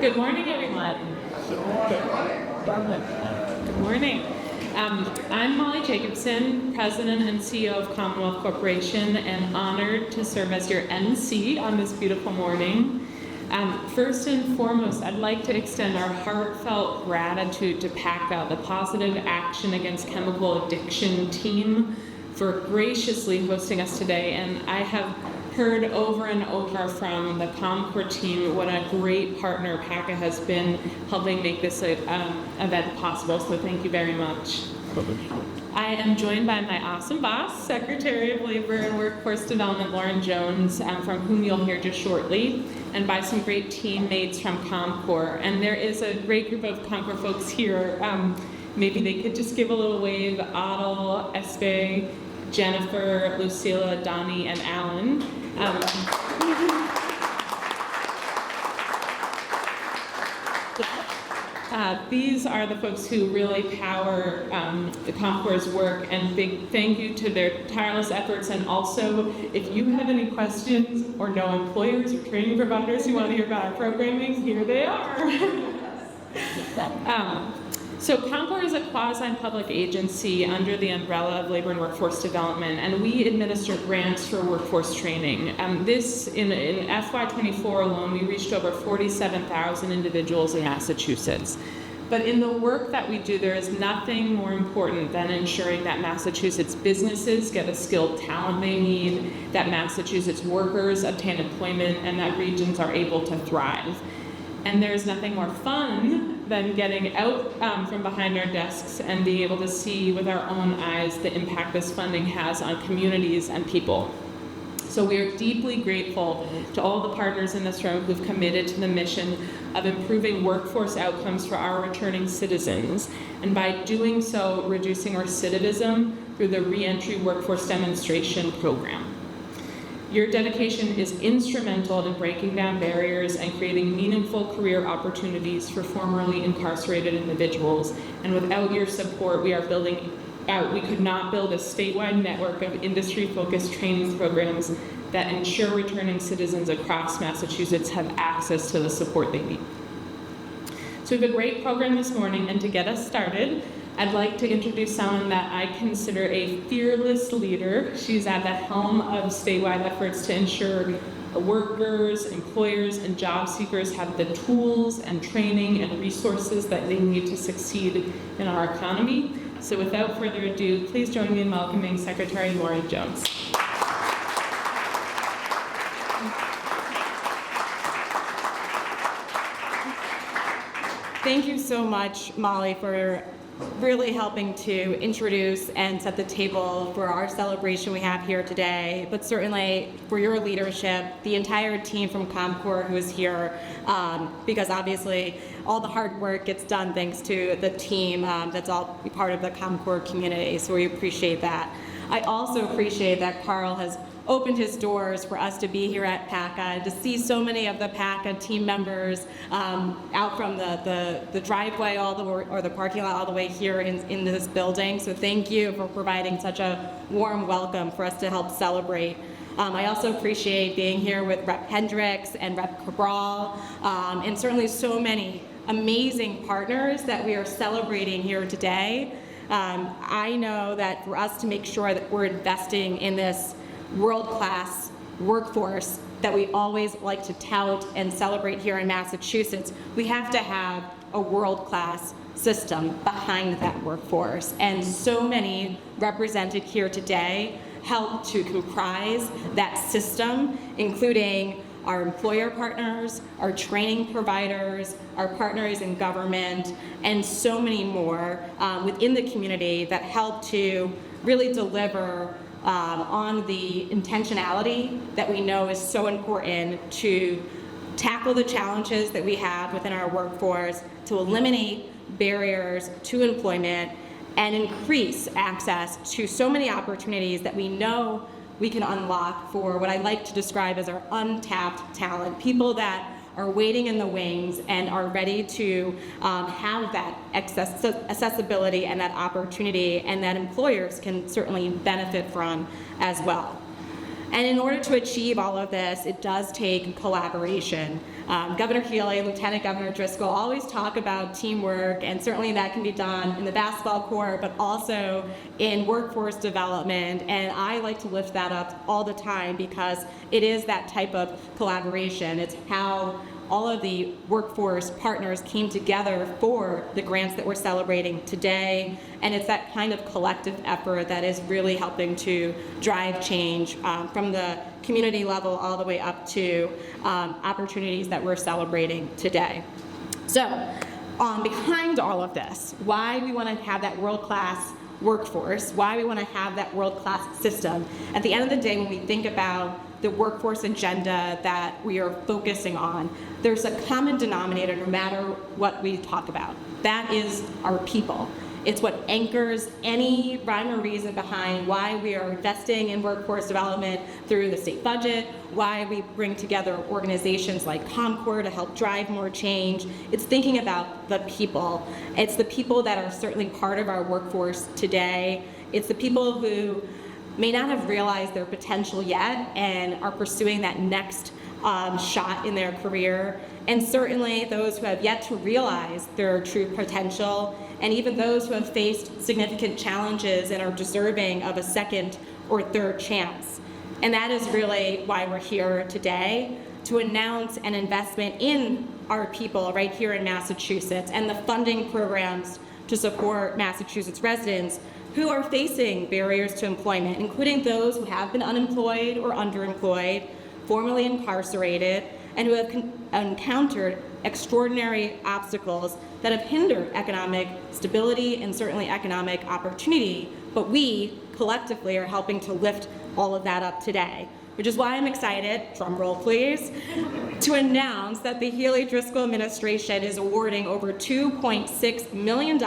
Good morning, everyone. Good morning. I'm Molly Jacobson, President and CEO of Commonwealth Corporation, and honored to serve as your MC on this beautiful morning. First and foremost, I'd like to extend our heartfelt gratitude to PAACA, the Positive Action Against Chemical Addiction team, for graciously hosting us today. And I have heard over and over from the ComCorp team what a great partner PAACA has been helping make this event possible, so thank you very much. I am joined by my awesome boss, Secretary of Labor and Workforce Development, Lauren Jones, from whom you'll hear just shortly, and by some great teammates from ComCorp. And there is a great group of ComCorp folks here. Maybe they could just give a little wave. Adel, Espe, Jennifer, Lucilla, Donnie, and Alan. These are the folks who really power the ComCorp's work, and big thank you to their tireless efforts. And also, if you have any questions or know employers or training providers who want to hear about our programming, here they are. So ComCorp is a quasi-public agency under the umbrella of Labor and Workforce Development, and we administer grants for workforce training. In FY24 alone, we reached over 47,000 individuals in Massachusetts. But in the work that we do, there is nothing more important than ensuring that Massachusetts businesses get the skilled talent they need, that Massachusetts workers obtain employment, and that regions are able to thrive. And there's nothing more fun than getting out from behind our desks and being able to see with our own eyes the impact this funding has on communities and people. So we are deeply grateful to all the partners in this room who've committed to the mission of improving workforce outcomes for our returning citizens, and by doing so, reducing recidivism through the Reentry Workforce Demonstration Program. Your dedication is instrumental in breaking down barriers and creating meaningful career opportunities for formerly incarcerated individuals. And without your support, we could not build a statewide network of industry-focused training programs that ensure returning citizens across Massachusetts have access to the support they need. So we have a great program this morning, and to get us started, I'd like to introduce someone that I consider a fearless leader. She's at the helm of statewide efforts to ensure workers, employers, and job seekers have the tools and training and resources that they need to succeed in our economy. So without further ado, please join me in welcoming Secretary Lauren Jones. Thank you so much, Molly, for really helping to introduce and set the table for our celebration we have here today, but certainly for your leadership, the entire team from ComCorp who is here, because obviously all the hard work gets done thanks to the team that's all part of the ComCorp community, so we appreciate that. I also appreciate that Carl has opened his doors for us to be here at PAACA, to see so many of the PAACA team members out from the driveway or the parking lot all the way here in this building. So thank you for providing such a warm welcome for us to help celebrate. I also appreciate being here with Rep. Hendricks and Rep. Cabral, and certainly so many amazing partners that we are celebrating here today. I know that for us to make sure that we're investing in this world-class workforce that we always like to tout and celebrate here in Massachusetts, we have to have a world-class system behind that workforce. And so many represented here today help to comprise that system, including our employer partners, our training providers, our partners in government, and so many more within the community that help to really deliver on the intentionality that we know is so important to tackle the challenges that we have within our workforce, to eliminate barriers to employment, and increase access to so many opportunities that we know we can unlock for what I like to describe as our untapped talent, people that are waiting in the wings and are ready to have that accessibility and that opportunity, and that employers can certainly benefit from as well. And in order to achieve all of this, it does take collaboration. Governor Healey, Lieutenant Governor Driscoll always talk about teamwork, and certainly that can be done in the basketball court, but also in workforce development. And I like to lift that up all the time because it is that type of collaboration. It's how all of the workforce partners came together for the grants that we're celebrating today. And it's that kind of collective effort that is really helping to drive change from the community level all the way up to opportunities that we're celebrating today. So behind all of this, why we want to have that world-class workforce, why we want to have that world-class system. At the end of the day, when we think about the workforce agenda that we are focusing on, there's a common denominator no matter what we talk about. That is our people. It's what anchors any rhyme or reason behind why we are investing in workforce development through the state budget, why we bring together organizations like Concord to help drive more change. It's thinking about the people. It's the people that are certainly part of our workforce today. It's the people who may not have realized their potential yet and are pursuing that next shot in their career. And certainly those who have yet to realize their true potential, and even those who have faced significant challenges and are deserving of a second or third chance. And that is really why we're here today, to announce an investment in our people right here in Massachusetts and the funding programs to support Massachusetts residents who are facing barriers to employment, including those who have been unemployed or underemployed, formerly incarcerated, and who have encountered extraordinary obstacles that have hindered economic stability and certainly economic opportunity. But we collectively are helping to lift all of that up today, which is why I'm excited, drum roll please, to announce that the Healey-Driscoll Administration is awarding over $2.6 million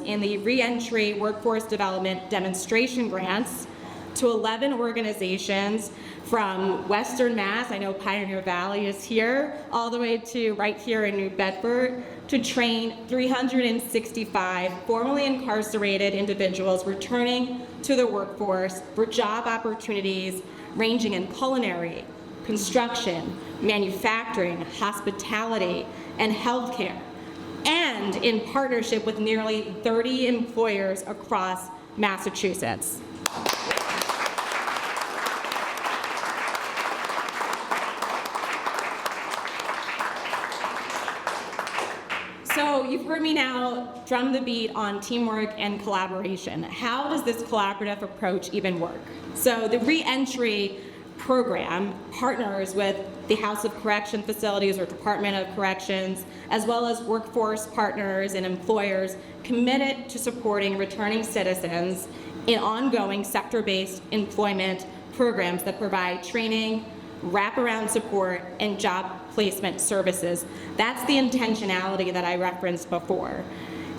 in the Reentry Workforce Development Demonstration Grants to 11 organizations from Western Mass, I know Pioneer Valley is here, all the way to right here in New Bedford, to train 365 formerly incarcerated individuals returning to the workforce for job opportunities ranging in culinary, construction, manufacturing, hospitality, and healthcare, and in partnership with nearly 30 employers across Massachusetts. So you've heard me now drum the beat on teamwork and collaboration. How does this collaborative approach even work? So the reentry program partners with the House of Correction Facilities or Department of Corrections, as well as workforce partners and employers committed to supporting returning citizens in ongoing sector-based employment programs that provide training, wraparound support, and job placement services. That's the intentionality that I referenced before.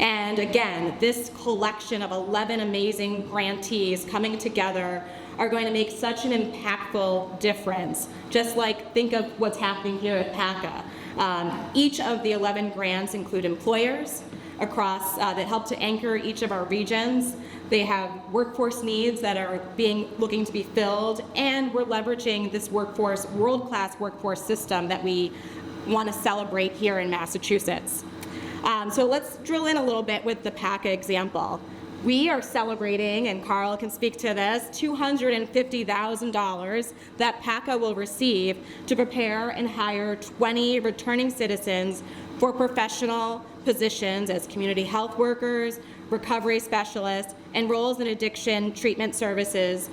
And again, this collection of 11 amazing grantees coming together are going to make such an impactful difference. Just like, think of what's happening here at PAACA. Each of the 11 grants include employers across that help to anchor each of our regions. They have workforce needs that are looking to be filled, and we're leveraging this world-class workforce system that we want to celebrate here in Massachusetts. So let's drill in a little bit with the PAACA example. We are celebrating, and Carl can speak to this, $250,000 that PAACA will receive to prepare and hire 20 returning citizens for professional positions as community health workers, recovery specialists, and roles in addiction treatment services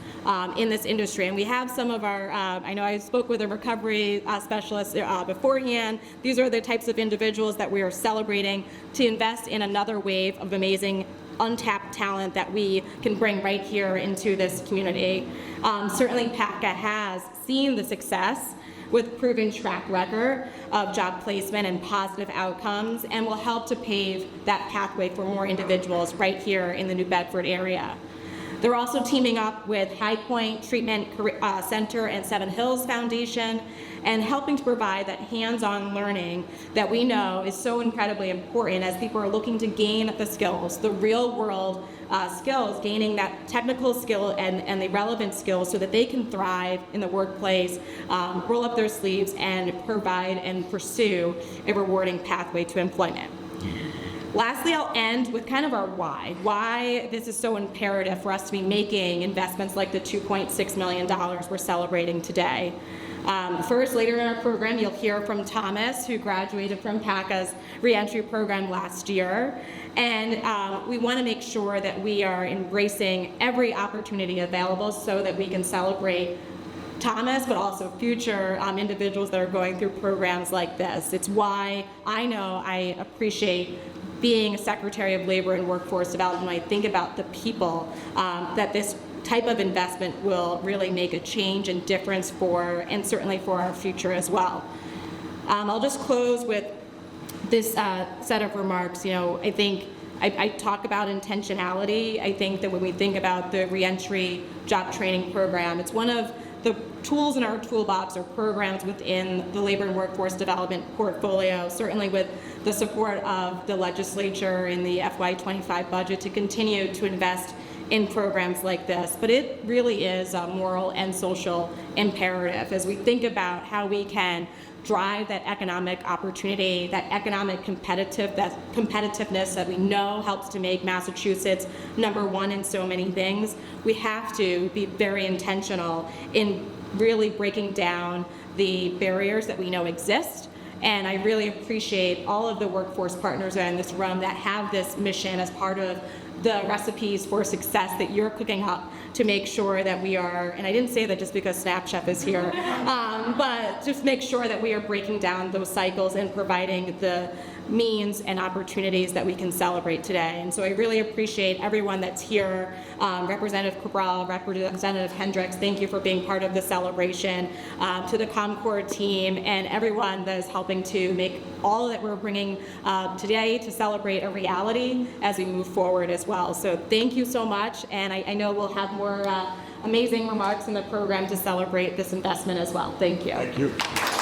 in this industry. And we have some of our, I know I spoke with a recovery specialist beforehand. These are the types of individuals that we are celebrating to invest in another wave of amazing untapped talent that we can bring right here into this community. Certainly PAACA has seen the success with proven track record of job placement and positive outcomes, and will help to pave that pathway for more individuals right here in the New Bedford area. They're also teaming up with High Point Treatment Center and Seven Hills Foundation, and helping to provide that hands-on learning that we know is so incredibly important as people are looking to gain the skills, the real-world skills, gaining that technical skill and the relevant skills so that they can thrive in the workplace, roll up their sleeves, and provide and pursue a rewarding pathway to employment. Lastly, I'll end with kind of our why this is so imperative for us to be making investments like the $2.6 million we're celebrating today. First, later in our program, you'll hear from Thomas, who graduated from PAACA's reentry program last year. And we want to make sure that we are embracing every opportunity available so that we can celebrate Thomas, but also future individuals that are going through programs like this. It's why I know I appreciate being a Secretary of Labor and Workforce Development when I think about the people that this type of investment will really make a change and difference for, and certainly for our future as well. I'll just close with this set of remarks. I think I talk about intentionality. I think that when we think about the reentry job training program, it's one of the tools in our toolbox or programs within the Labor and Workforce Development portfolio, certainly with the support of the legislature in the FY25 budget to continue to invest in programs like this. But it really is a moral and social imperative as we think about how we can drive that economic opportunity, that economic competitiveness that we know helps to make Massachusetts #1 in so many things. We have to be very intentional in really breaking down the barriers that we know exist. And I really appreciate all of the workforce partners in this room that have this mission as part of the recipes for success that you're cooking up to make sure that we are, and I didn't say that just because Snap Chef is here, but just make sure that we are breaking down those cycles and providing the means and opportunities that we can celebrate today. And so I really appreciate everyone that's here. Representative Cabral, Representative Hendricks, thank you for being part of the celebration. To the Concord team and everyone that is helping to make all that we're bringing today to celebrate a reality as we move forward as well. So thank you so much, and I know we'll have more amazing remarks in the program to celebrate this investment as well. Thank you. Thank you.